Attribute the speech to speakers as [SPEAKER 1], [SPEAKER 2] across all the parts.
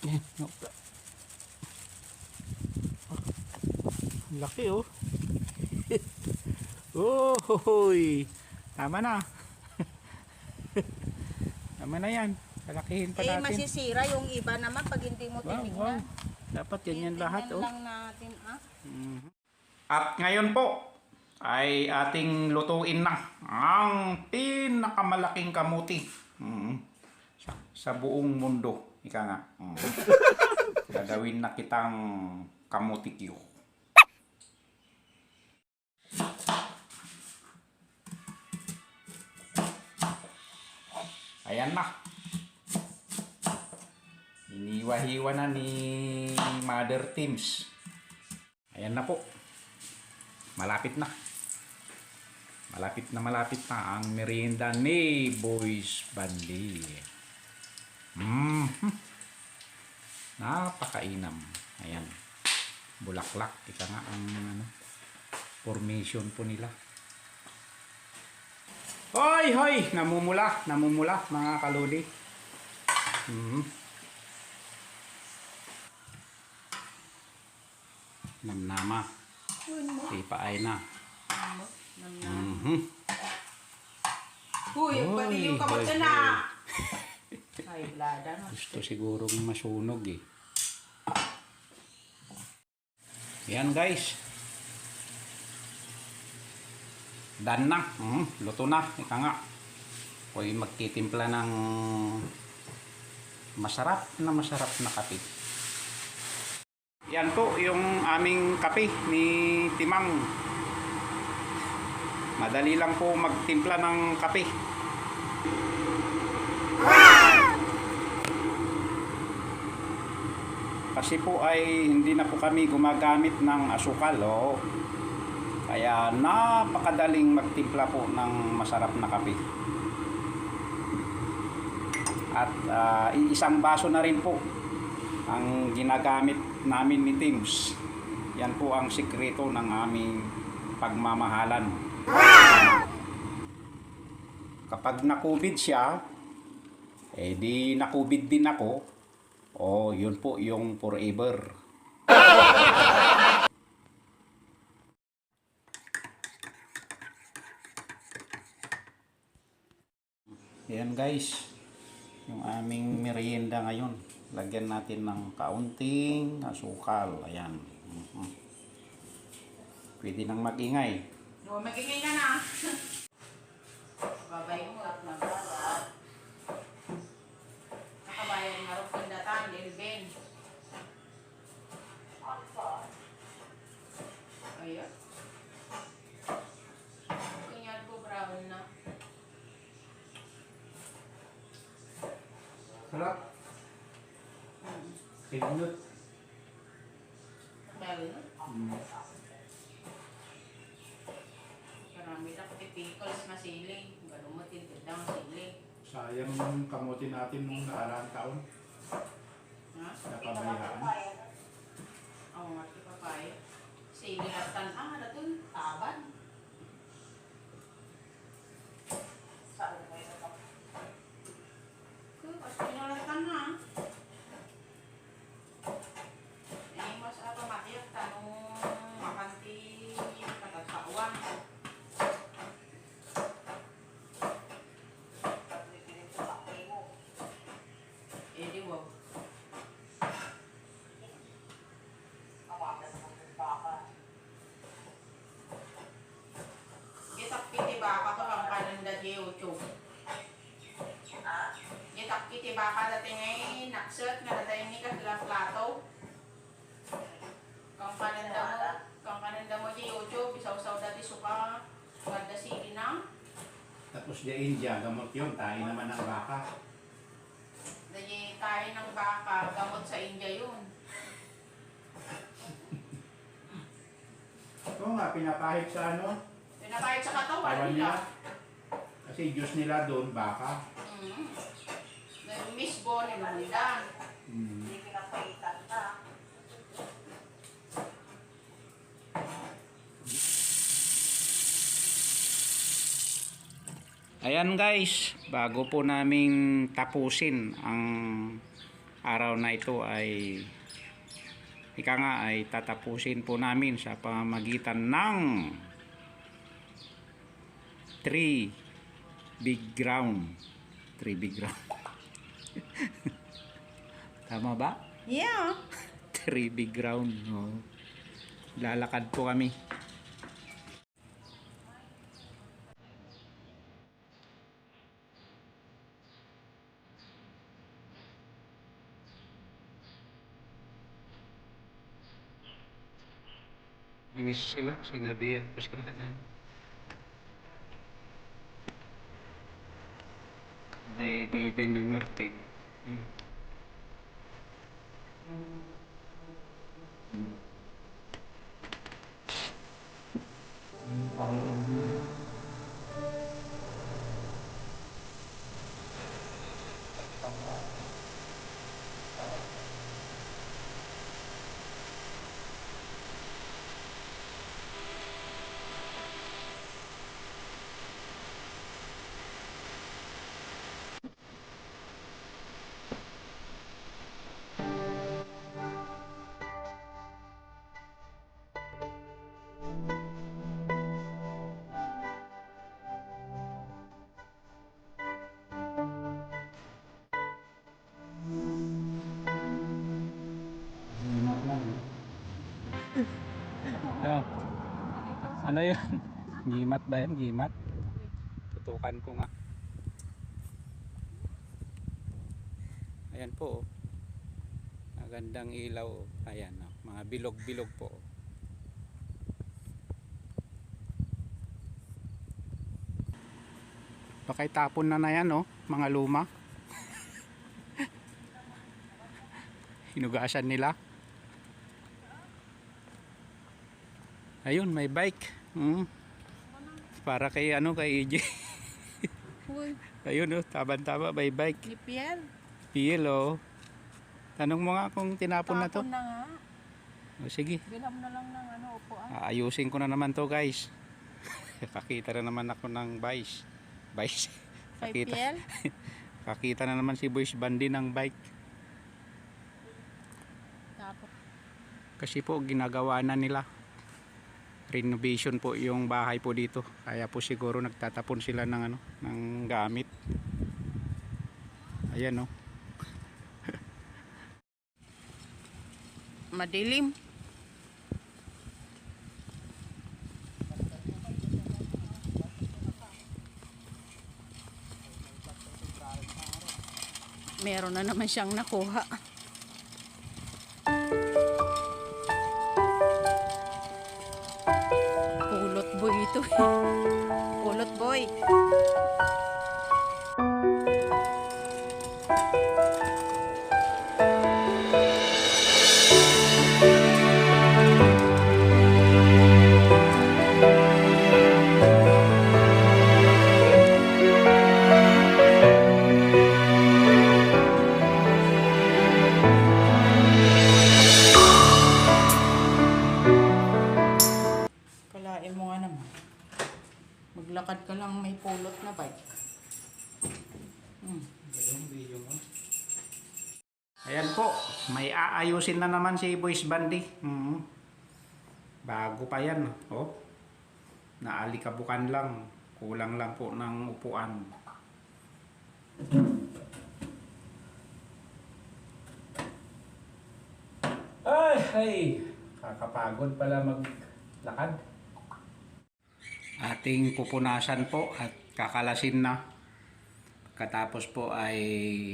[SPEAKER 1] Yan. Laki oh. Oh, hoy. Tama na. Tama na yan. Palakihin pa natin.
[SPEAKER 2] Masisira yung iba naman pag hindi mo tinignan.
[SPEAKER 1] Wow. Dapat yan lahat oh.
[SPEAKER 2] Lang natin
[SPEAKER 1] At ngayon po ay ating lutuin na ang pinakamalaking kamuti sa buong mundo. Ika nga. Gagawin na kitang kamutikyo. Ayan na. Iniwa-hiwa na ni Mother Teams. Ayan na po. Malapit na. Malapit na ang merienda ni Boys Bandi. Napakainam. Ayan. Bulaklak. Ika nga ang formation po nila. Hoy, hoy! Namumula mga kaludi. Namnama. Ipaay na.
[SPEAKER 2] Huy, yung pati yung kamot na. Ay, blada no.
[SPEAKER 1] Gusto sigurong masunog eh. Yan guys. Done na. Luto na. Ika nga. Huwag magtitimpla ng masarap na kape. Yan po yung aming kape ni Timang. Madali lang po magtimpla ng kape. Kasi po ay hindi na po kami gumagamit ng asukal. Oh. Kaya napakadaling magtimpla po ng masarap na kape. At isang baso na rin po ang ginagamit namin ni Teams. Yan po ang sikreto ng aming pagmamahalan. Kapag nakubid siya, di nakubid din ako. Yun po yung forever. Ayan guys, yung aming merienda ngayon. Lagyan natin ng kaunting asukal. Ayan. Pwede nang mag-ingay.
[SPEAKER 2] Mag-ingay ka na. Babay mo at nabara. Nakabayan nga rin pandatan, Lilben. Ayan. Kanyad ko brown na.
[SPEAKER 1] Sarap. Pinunod.
[SPEAKER 2] Meron na. Marami na pati pickles, masili. Ganun mo, tinitid na masili.
[SPEAKER 1] Sayang yung kamote natin nung nakarang taon.
[SPEAKER 2] Ha?
[SPEAKER 1] Napabayaan.
[SPEAKER 2] Oo nga, papaya. Sili at tanan, natun, taban. Saan mo kayo na? Kasi pinalatan na. Mas matiyag tanong makanti katasawan. Di wag. Gitak piti baka to ang kananda di YouTube. Gitak piti baka dati ngay naksat nga dati ni kasla plato. Kang kananda mo di YouTube, isaw-saw dati suka, ganda sili na.
[SPEAKER 1] Tapos di India, gamot yun. Tayo naman ng baka.
[SPEAKER 2] Dahil tayo ng baka, gamot sa India yun.
[SPEAKER 1] Oo nga, pinapahit sa ano?
[SPEAKER 2] Pinapahit sa katawan
[SPEAKER 1] Kawan
[SPEAKER 2] nila.
[SPEAKER 1] nila. Kasi Diyos nila doon, baka.
[SPEAKER 2] Miss Bo, nilundan.
[SPEAKER 1] Hindi
[SPEAKER 2] pinapahitan na.
[SPEAKER 1] Ayan guys, bago po naming tapusin ang araw na ito ay ika nga ay tatapusin po namin sa pamamagitan ng 3 big ground. 3 big ground. Tama ba?
[SPEAKER 2] Yeah.
[SPEAKER 1] 3 big ground. Oh. Lalakad po kami. Inis sila, sinabihan ko sila na. Hindi din ngerti. Ano yun? Gimat ba yan? Gimat? Tutukan ko nga. Ayan po. Magandang ilaw. Ayan. Mga bilog-bilog po. Baka itapon na yan, oh. Mga luma. Hinugasan nila. Ayun, may bike. Para kay kay EJ. Ayun, oh, taba-taba, may bike.
[SPEAKER 2] Ni Pierre.
[SPEAKER 1] PL, oh. Tanong mo nga kung tinapon na to.
[SPEAKER 2] Tapon na nga.
[SPEAKER 1] O, sige.
[SPEAKER 2] Bilham na lang ng upuan.
[SPEAKER 1] Aayusin ko na naman to, guys. Kakita na naman ako ng vice.
[SPEAKER 2] Kay Pierre.
[SPEAKER 1] Kakita na naman si Boys Bandi ng bike.
[SPEAKER 2] Tapos.
[SPEAKER 1] Kasi po ginagawa na nila. Renovation po yung bahay po dito. Kaya po siguro nagtatapon sila ng ng gamit. Ayan, oh.
[SPEAKER 2] Madilim. Meron na naman siyang nakuha. Pulot boy ito. Pulot boy. Kalain mo nga naman. Maglakad ka lang may pulot na bike.
[SPEAKER 1] Ayan po, may aayusin na naman si Boys Bandi. Bago pa yan, oh. Naalikabukan lang. Kulang lang po ng upuan. Ay, kakapagod pala maglakad. Ating pupunasan po at kakalasin na. Katapos po ay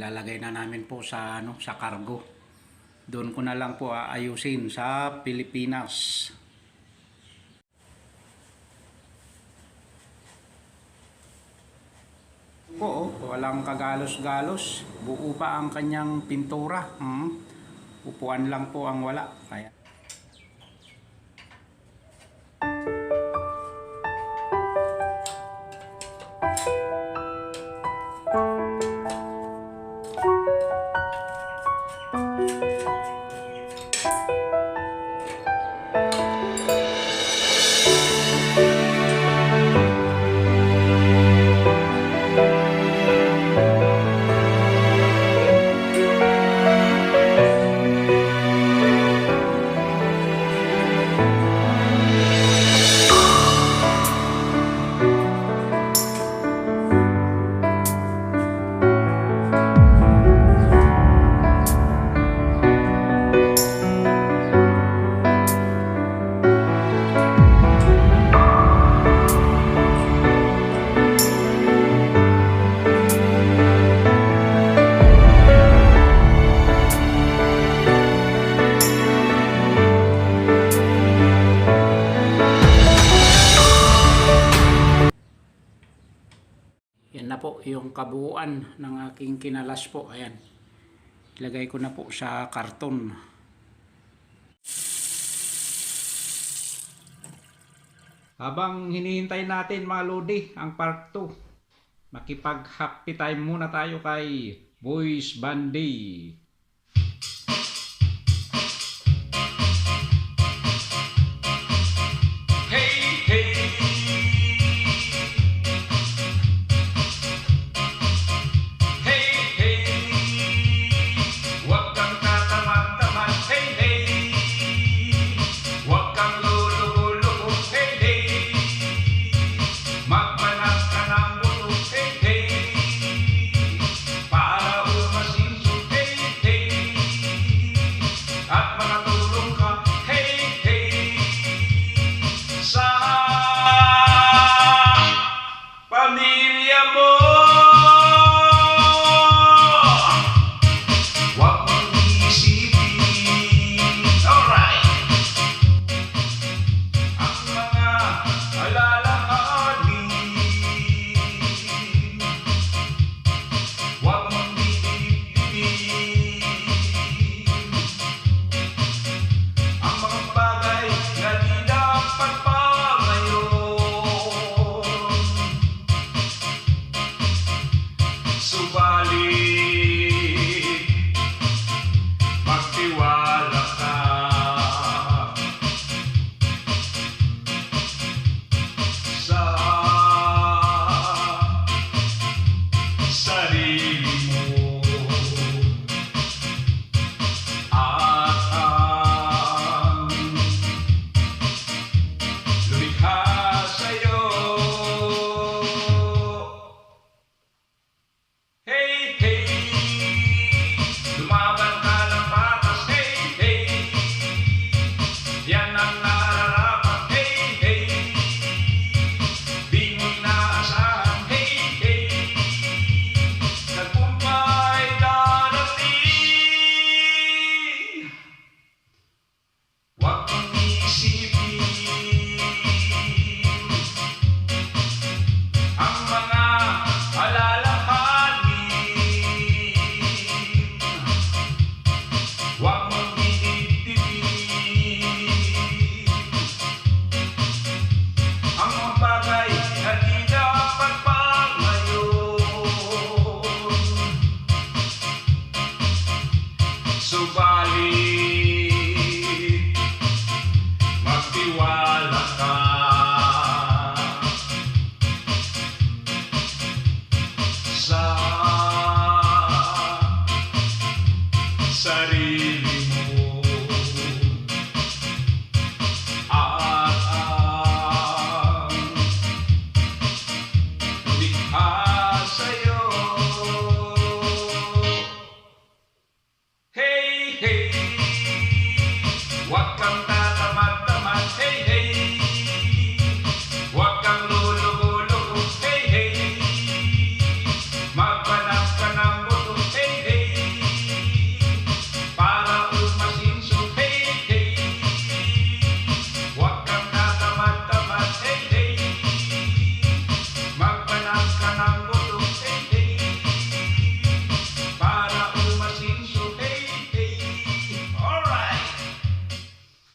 [SPEAKER 1] lalagay na namin po sa sa cargo. Doon ko na lang po aayusin sa Pilipinas. Po, walang kagalos-galos. Buo pa ang kanyang pintura. Upuan lang po ang wala. Kaya yung kabuuan ng aking kinalas po. Ayan. Ilagay ko na po sa karton. Habang hinihintay natin mga Lodi ang part 2, makipag-happy time muna tayo kay Boys Bandi.
[SPEAKER 3] Hey, hey. Hey, hey. Huwag kang tatamad-tamad. Hey, hey. Huwag kang lulugo-lugo. Hey, hey. Magmanap ka ng buto. Hey, hey. Para umasinso. Hey, hey. At makatulong ka. Hey, hey. Sa pamilya mo, huwag mong isipin, alright, ang mga alalahanin. Huwag mong didibdibin ang mga bagay na di dapat pa ngayon. Subalit, magtiwala ka sa sarili mo at ang lumikha sa'yo. Hey, hey, lumaban ka ng patas. Hey, hey, yan ang nararapat. Hey, hey, di mo inaasahan. Hey, hey, nagpumpay darating. Huwag mong isipin ang mga alalahanin. Huwag mong didibdibin ang mga bagay na di dapat pa ngayon. Subalit, magtiwala ka sa sarili mo at ang lumikha sa'yo. Hey, hey, huwag kang